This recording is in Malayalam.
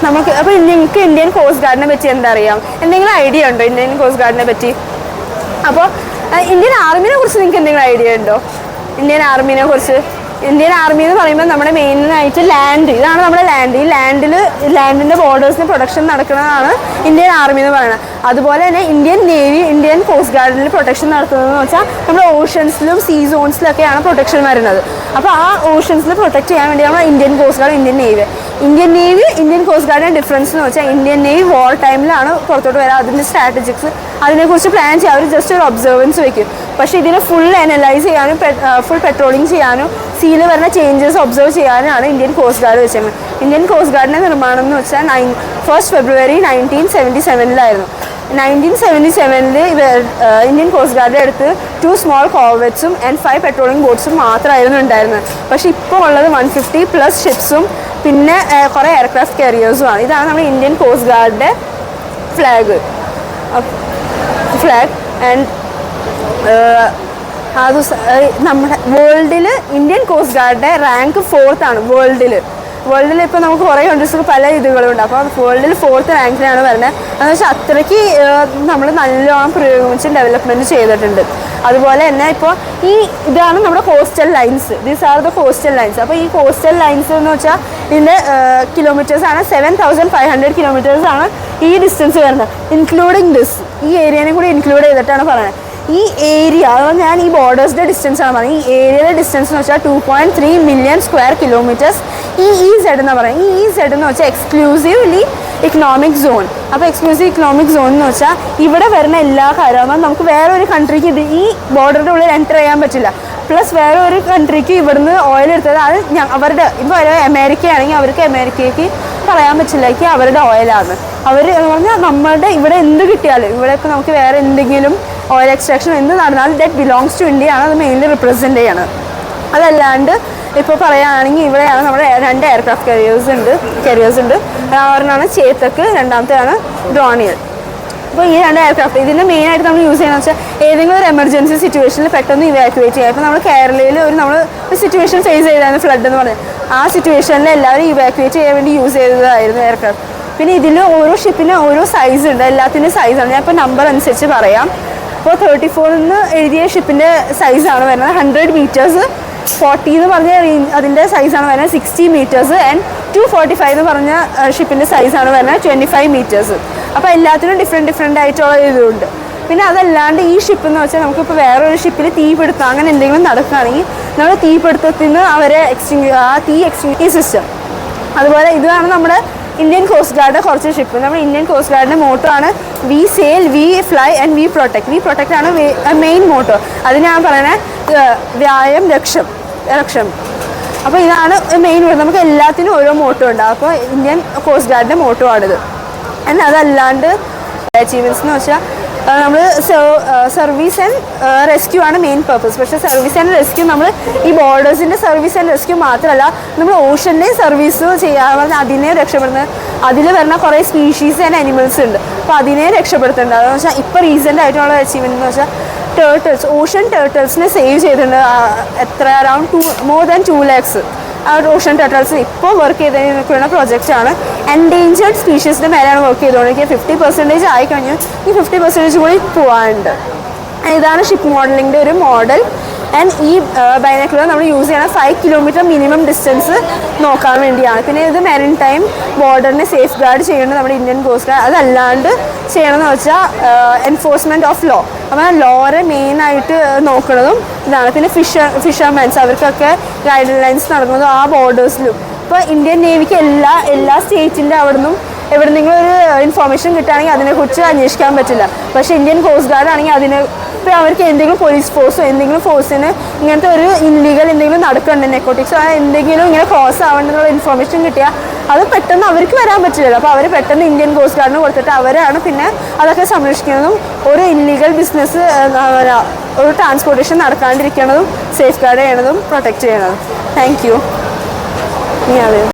നമുക്ക് അപ്പോൾ നിങ്ങൾക്ക് ഇന്ത്യൻ കോസ്റ്റ് ഗാർഡിനെ പറ്റി എന്താ അറിയാം? എന്തെങ്കിലും ഐഡിയ ഉണ്ടോ ഇന്ത്യൻ കോസ്റ്റ് ഗാർഡിനെ പറ്റി? അപ്പോൾ ഇന്ത്യൻ ആർമിനെ കുറിച്ച് നിങ്ങൾക്ക് എന്തെങ്കിലും ഐഡിയ ഉണ്ടോ? ഇന്ത്യൻ ആർമിനെ കുറിച്ച് ഇന്ത്യൻ ആർമി എന്ന് പറയുമ്പോൾ നമ്മുടെ മെയിനായിട്ട് ലാൻഡ്, ഇതാണ് നമ്മുടെ ലാൻഡ്. ഈ ലാൻഡിൻ്റെ ബോർഡേഴ്സിന് പ്രൊട്ടക്ഷൻ നടക്കുന്നതാണ് ഇന്ത്യൻ ആർമി എന്ന് പറയുന്നത്. അതുപോലെ തന്നെ ഇന്ത്യൻ നേവി, ഇന്ത്യൻ കോസ്റ്റ് ഗാർഡിൽ പ്രൊട്ടക്ഷൻ നടത്തുന്നതെന്ന് വെച്ചാൽ നമ്മുടെ ഓഷൻസിലും സീ സോൺസിലൊക്കെയാണ് പ്രൊട്ടക്ഷൻ വരുന്നത്. അപ്പോൾ ആ ഓഷൻസിൽ പ്രൊട്ടക്ട് ചെയ്യാൻ വേണ്ടിയാണ് Indian coast guard, Indian navy. Indian coast ഗാർഡിൻ്റെ ഡിഫറൻസ് എന്ന് വെച്ചാൽ ഇന്ത്യൻ നേവി വാർ ടൈമിലാണ് പുറത്തോട്ട് വരിക. അതിൻ്റെ സ്ട്രാറ്റജിക്സ് അതിനെക്കുറിച്ച് പ്ലാൻ ചെയ്യുക. അവർ ജസ്റ്റ് ഒരു ഒബ്സർവൻസ് വയ്ക്കും. പക്ഷേ ഇതിനെ ഫുൾ അനലൈസ് ചെയ്യാനും ഫുൾ പെട്രോളിങ് ചെയ്യാനും സീയിൽ വരുന്ന ചേഞ്ചസ് ഒബ്സർവ് ചെയ്യാനാണ് ഇന്ത്യൻ കോസ്റ്റ് ഗാർഡ് വെച്ചത്. ഇന്ത്യൻ കോസ്റ്റ് ഗാർഡിൻ്റെ നിർമ്മാണം എന്ന് വെച്ചാൽ 1 ഫെബ്രുവരി 1977 1977 ഇന്ത്യൻ കോസ്റ്റ് ഗാർഡിൻ്റെ അടുത്ത് 2 സ്മോൾ കോർവെറ്റ്സും ആൻഡ് 5 പെട്രോളിംഗ് ബോട്ട്സും മാത്രമായിരുന്നു ഉണ്ടായിരുന്നത്. പക്ഷേ ഇപ്പോൾ ഉള്ളത് 150+ ഷിപ്സും പിന്നെ കുറേ എയർക്രാഫ്റ്റ് കാരിയേഴ്സുമാണ്. ഇതാണ് നമ്മുടെ ഇന്ത്യൻ കോസ്റ്റ് ഗാർഡിൻ്റെ ഫ്ലാഗ്. ആൻഡ് അത് നമ്മുടെ വേൾഡിൽ ഇന്ത്യൻ കോസ്റ്റ് ഗാർഡിൻ്റെ റാങ്ക് 4th ആണ്. വേൾഡിൽ ഇപ്പോൾ നമുക്ക് കുറേ കൺട്രീസിൽ പല ഇതുകളുണ്ട്. അപ്പോൾ വേൾഡിൽ 4th റാങ്കിലാണ് വരുന്നത്. എന്ന് വെച്ചാൽ അത്രയ്ക്ക് നമ്മൾ നല്ലോണം പുരോഗമിച്ച് ഡെവലപ്മെൻറ്റ് ചെയ്തിട്ടുണ്ട്. അതുപോലെ തന്നെ ഇപ്പോൾ ഇതാണ് നമ്മുടെ coastal lines. These are the coastal lines. അപ്പോൾ ഈ കോസ്റ്റൽ ലൈൻസ് എന്ന് വെച്ചാൽ ഇതിൻ്റെ കിലോമീറ്റേഴ്സാണ് 7500 കിലോമീറ്റേഴ്സാണ് ഈ ഡിസ്റ്റൻസ് വരുന്നത്. ഇൻക്ലൂഡിങ് ഈ ഏരിയനെ കൂടി ഇൻക്ലൂഡ് ചെയ്തിട്ടാണ് പറയുന്നത്. ഈ ഏരിയ, അതായത് ഞാൻ ഈ ബോർഡേഴ്സിൻ്റെ ഡിസ്റ്റൻസ് ആണ് പറയുന്നത്. ഈ ഏരിയയുടെ ഡിസ്റ്റൻസ് എന്ന് വെച്ചാൽ 2.3 മില്യൺ സ്ക്വയർ കിലോമീറ്റേഴ്സ്. EEZ എന്ന് പറയുന്നത്. EEZ എന്ന് വെച്ചാൽ എക്സ്ക്ലൂസീവ്ലി ഇക്കണോമിക് സോൺ. അപ്പോൾ എക്സ്ക്ലൂസീവ് ഇക്കണോമിക് സോൺ എന്ന് വെച്ചാൽ ഇവിടെ വരുന്ന എല്ലാ കാര്യവും നമുക്ക് വേറൊരു കൺട്രിക്ക് ഈ ബോർഡറിൻ്റെ ഉള്ളിൽ എൻ്റർ ചെയ്യാൻ പറ്റില്ല. പ്ലസ് വേറെ ഒരു കൺട്രിക്ക് ഇവിടുന്ന് ഓയിൽ എടുത്തത് അത് അവരുടെ, ഇപ്പോൾ അമേരിക്കയാണെങ്കിൽ അവർക്ക് അമേരിക്കയ്ക്ക് പറയാൻ പറ്റില്ല അവരുടെ ഓയിലാണ്. അവർ എന്ന് പറഞ്ഞാൽ നമ്മളുടെ ഇവിടെ എന്ത് കിട്ടിയാലും, ഇവിടെ ഇപ്പോൾ നമുക്ക് വേറെ എന്തെങ്കിലും ഓയിൽ എക്സ്ട്രാക്ഷൻ എന്ത് നടന്നാലും ദാറ്റ് ബിലോങ്സ് ടു ഇന്ത്യ ആണ്. അത് മെയിൻലി റിപ്രസെൻ്റ് ചെയ്യണം. അതല്ലാണ്ട് ഇപ്പോൾ പറയുകയാണെങ്കിൽ ഇവിടെയാണ് നമ്മുടെ 2 എയർക്രാഫ്റ്റ് കാരിയേഴ്സ് ഉണ്ട്. ഒരെണ്ണമാണ് ചേതക്ക്, രണ്ടാമത്തെയാണ് ഡോണിയൽ. അപ്പോൾ ഈ 2 എയർക്രാഫ്റ്റ് ഇതിൻ്റെ മെയിനായിട്ട് നമ്മൾ യൂസ് ചെയ്യുന്നത് വെച്ചാൽ ഏതെങ്കിലും ഒരു എമർജൻസി സിറ്റുവേഷനിൽ പെട്ടെന്ന് ഇവാക്യുവേറ്റ് ചെയ്യുക. ഇപ്പോൾ നമ്മൾ കേരളയിൽ നമ്മൾ ഒരു സിറ്റുവേഷൻ ഫേസ് ചെയ്തായിരുന്നു, ഫ്ലഡ് എന്ന് പറഞ്ഞത്. ആ സിറ്റുവേഷനിൽ എല്ലാവരും ഇവാക്യുവേറ്റ് ചെയ്യാൻ വേണ്ടി യൂസ് ചെയ്തതായിരുന്നു എയർക്രാഫ്റ്റ്. പിന്നെ ഇതിൽ ഓരോ ഷിപ്പിന് ഓരോ സൈസ് ഉണ്ട്. എല്ലാത്തിൻ്റെ സൈസാണ് ഞാൻ ഇപ്പോൾ നമ്പർ അനുസരിച്ച് പറയാം. അപ്പോൾ 34 എന്ന് എഴുതിയ ഷിപ്പിൻ്റെ സൈസാണ് വരുന്നത് 100 മീറ്റേഴ്സ്. 40 എന്ന് പറഞ്ഞ അതിൻ്റെ സൈസാണ് വരുന്നത് 60 മീറ്റേഴ്സ്. ആൻഡ് 245 എന്ന് പറഞ്ഞ ഷിപ്പിൻ്റെ സൈസാണ് വരുന്നത് 25 മീറ്റേഴ്സ്. അപ്പോൾ എല്ലാത്തിനും ഡിഫറെൻ്റ് ആയിട്ടുള്ള ഇതുണ്ട്. പിന്നെ അതല്ലാണ്ട് ഈ ഷിപ്പ് എന്ന് വെച്ചാൽ നമുക്കിപ്പോൾ വേറൊരു ഷിപ്പിൽ തീപിടുത്തം അങ്ങനെ എന്തെങ്കിലും നടക്കുകയാണെങ്കിൽ നമ്മൾ തീപിടുത്തത്തിൽ നിന്ന് അവരെ എക്സ്റ്റിങ്ക്വിഷ് സിസ്റ്റം. അതുപോലെ ഇതാണ് നമ്മുടെ ഇന്ത്യൻ കോസ്റ്റ് ഗാർഡ് കുറച്ച് ഷിപ്പ്. നമ്മുടെ ഇന്ത്യൻ കോസ്റ്റ് ഗാർഡിൻ്റെ മോട്ടോ ആണ് we sail, we fly and we protect. We protect ആണ് മെയിൻ മോട്ടോ. അതിന് ഞാൻ പറയുന്നത് വ്യായം രക്ഷം. അപ്പോൾ ഇതാണ് മെയിൻ. നമുക്ക് എല്ലാത്തിനും ഓരോ മോട്ടോ ഉണ്ട്. അപ്പോൾ ഇന്ത്യൻ കോസ്റ്റ് ഗാർഡിൻ്റെ മോട്ടോ ആണിത്. ആൻഡ് അതല്ലാണ്ട് അച്ചീവ്മെൻറ്റ്സ് എന്ന് വെച്ചാൽ നമ്മൾ സർവീസ് ആൻഡ് റെസ്ക്യൂ ആണ് മെയിൻ പർപ്പസ്. പക്ഷേ സർവീസ് ആൻഡ് റെസ്ക്യൂ നമ്മൾ ഈ ബോർഡേഴ്സിൻ്റെ സർവീസ് ആൻഡ് റെസ്ക്യൂ മാത്രമല്ല, നമ്മൾ ഓഷൻ്റെയും സർവീസ് ചെയ്യാൻ പറഞ്ഞാൽ അതിനെ രക്ഷപ്പെടുന്നത്. അതിൽ വരുന്ന കുറേ സ്പീഷീസ് ആൻഡ് അനിമൽസ് ഉണ്ട്. അപ്പോൾ അതിനെ രക്ഷപ്പെടുത്തുന്നുണ്ട്. അതെന്ന് വെച്ചാൽ ഇപ്പോൾ റീസെൻ്റ് ആയിട്ടുള്ള അച്ചീവ്മെൻറ്റ് എന്ന് വെച്ചാൽ ഓഷൻ ടേർട്ടിൽസിനെ സേവ് ചെയ്തിട്ടുണ്ട്. Around more than 2 lakhs Ocean turtles ഇപ്പോൾ വർക്ക് ചെയ്തിരിക്കുന്ന പ്രോജക്റ്റാണ്. എൻഡേഞ്ചേർഡ് സ്പീഷീസിൻ്റെ മേലെയാണ് വർക്ക് ചെയ്തുകൊണ്ടിരിക്കുക. 50% ആയി കഴിഞ്ഞു. ഈ 50% കൂടി പോകാനുണ്ട്. ഇതാണ് ഷിപ്പ് മോഡലിങ്ങിൻ്റെ ഒരു മോഡൽ. ആൻഡ് ഈ ബൈനോക്കുലർ നമ്മൾ യൂസ് ചെയ്യണം 5 കിലോമീറ്റർ മിനിമം ഡിസ്റ്റൻസ് നോക്കാൻ വേണ്ടിയാണ്. പിന്നെ ഇത് മെറിൻ ടൈം ബോർഡറിനെ സേഫ് ഗാർഡ് ചെയ്യേണ്ടത് നമ്മുടെ ഇന്ത്യൻ കോസ്റ്റ് ഗാർഡ്. അതല്ലാണ്ട് ചെയ്യണമെന്ന് വെച്ചാൽ എൻഫോഴ്സ്മെൻറ്റ് ഓഫ് ലോ. അപ്പോൾ ലോറെ മെയിനായിട്ട് നോക്കുന്നതും ഇതാണ്. പിന്നെ ഫിഷർമാൻസ് അവർക്കൊക്കെ ഗൈഡ് ലൈൻസ് നടക്കുന്നതും ആ ബോർഡേഴ്സിലും. ഇപ്പോൾ ഇന്ത്യൻ നേവിക്ക് എല്ലാ സ്റ്റേറ്റിൻ്റെ എവിടെന്നെങ്കിലും ഒരു ഇൻഫോർമേഷൻ കിട്ടുകയാണെങ്കിൽ അതിനെക്കുറിച്ച് അന്വേഷിക്കാൻ പറ്റില്ല. പക്ഷേ ഇന്ത്യൻ കോസ്റ്റ് ഗാർഡ് ആണെങ്കിൽ ഇപ്പോൾ അവർക്ക് എന്തെങ്കിലും പോലീസ് ഫോഴ്സോ എന്തെങ്കിലും ഫോഴ്സിന് ഇങ്ങനത്തെ ഒരു ഇല്ലീഗൽ എന്തെങ്കിലും നടക്കുന്നുണ്ട്, നെക്കോട്ടിക്സോ എന്തെങ്കിലും ഇങ്ങനെ ക്രോസ് ആവേണ്ടെന്നുള്ള ഇൻഫോർമേഷൻ കിട്ടിയാൽ അത് പെട്ടെന്ന് അവർക്ക് വരാൻ പറ്റില്ലല്ലോ. അപ്പോൾ അവർ പെട്ടെന്ന് ഇന്ത്യൻ കോസ്റ്റ് ഗാർഡിന് കൊടുത്തിട്ട് അവരാണ് പിന്നെ അതൊക്കെ സംരക്ഷിക്കുന്നതും ഒരു ഇല്ലീഗൽ ബിസിനസ് ഒരു ട്രാൻസ്പോർട്ടേഷൻ നടക്കാണ്ടിരിക്കുന്നതും സേഫ് ഗാർഡ് ചെയ്യണതും പ്രൊട്ടക്റ്റ് ചെയ്യണതും. Thank U.